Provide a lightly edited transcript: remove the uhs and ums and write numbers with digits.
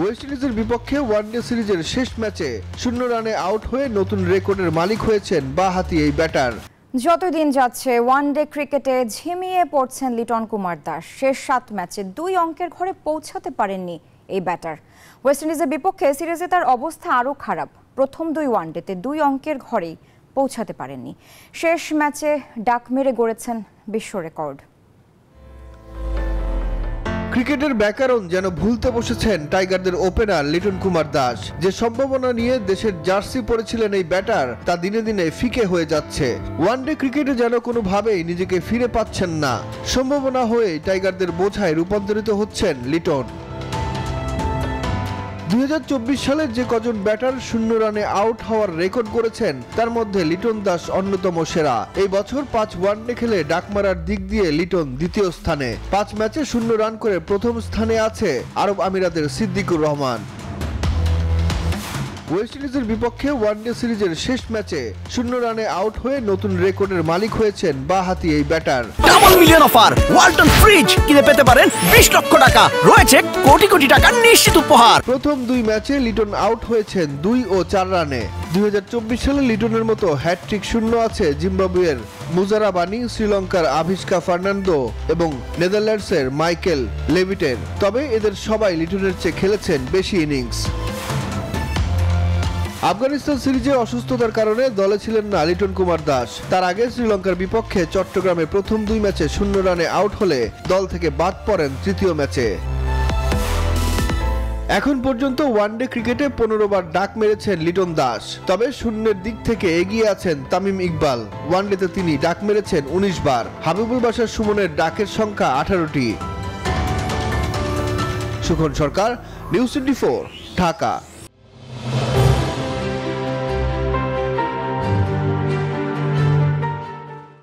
West ইন্ডিজের বিপক্ষে one day সিরিজের শেষ ম্যাচে 0 রানে আউট হয়ে নতুন রেকর্ডের মালিক হয়েছেন বাঁহাতি এই ব্যাটার। যতই দিন যাচ্ছে ওয়ানডে ক্রিকেটে ঝিমিয়ে পড়ছেন লিটন কুমার দাস। শেষ 7 ম্যাচে 2 অঙ্কের ঘরে পৌঁছাতে পারেননি এই ব্যাটার। ওয়েস্ট ইন্ডিজের বিপক্ষে সিরিজে তার অবস্থা আরও খারাপ। প্রথম 2 ওয়ানডেতে 2 অঙ্কের ঘরেই পৌঁছাতে পারেননি। শেষ ম্যাচে ডাক মেরে গড়েছেন বিশ্ব রেকর্ড। ক্রিকেটের ব্যাকরণ যেন ভুলতে বসেছেন টাইগারদের ওপেনার লিটন কুমার দাস। যে সম্ভাবনা নিয়ে দেশের জার্সি পরেছিলেন এই ব্যাটার তা দিনে দিনে ফিকে হয়ে যাচ্ছে। ওয়ানডে ক্রিকেটে যেন কোনোভাবেই নিজেকে ফিরে পাচ্ছেন না। সম্ভাবনা হয়ে টাইগারদের বোঝায় রূপান্তরিত হচ্ছেন লিটন। 2024 সালে যে কজন ব্যাটার 0 রানে আউট হওয়ার রেকর্ড করেছেন তার মধ্যে লিটন দাস অন্যতম সেরা। এই বছর 5 ওয়ানডে খেলে ডাক মারার দিক দিয়ে লিটন দ্বিতীয় স্থানে। 5 ম্যাচে 0 রান করে প্রথম স্থানে আছে আরব আমিরাতের সিদ্দিকুর রহমান। ওয়েস্ট ইন্ডিজের বিপক্ষে ওয়ানডে সিরিজের শেষ ম্যাচে 0 রানে আউট হয়ে নতুন রেকর্ডের মালিক হয়েছেন বাঁহাতি এই batter. Double million offer Walton fridge কিনে পেতে পারেন 20 লক্ষ টাকা, রয়েছে কোটি কোটি টাকার নিশ্চিত উপহার। প্রথম 2 ম্যাচে লিটন আউট হয়েছেন 2 ও 4 রানে। 2024 সালে লিটনের মতো হ্যাটট্রিক শূন্য আছে জিম্বাবুয়ের মুজারা বানি, শ্রীলঙ্কার আভিষ্কা ফার্নান্দো এবং নেদারল্যান্ডসের মাইকেল লেভিটের। তবে এদের সবাই লিটনের চেয়ে খেলেছেন বেশি ইনিংস। আফগানিস্তান সিরিজে অসুস্থতার কারণে দলে ছিলেন না লিটন কুমার দাস। তার আগে শ্রীলঙ্কার বিপক্ষে চট্টগ্রামে প্রথম 2 ম্যাচে 0 রানে আউট হলে দল থেকে বাদ পড়েন তৃতীয় ম্যাচে। এখন পর্যন্ত ওয়ানডে ক্রিকেটে 15 বার ডাক মেরেছেন লিটন দাস। তবে শূন্যের দিক থেকে এগিয়ে আছেন তামিম ইকবাল। ওয়ানডেতে তিনি ডাক মেরেছেন 19 বার। হাবিবুল বাশার সুমনের ডাকের সংখ্যা 18টি। সুখন সরকার, নিউজ 24, ঢাকা।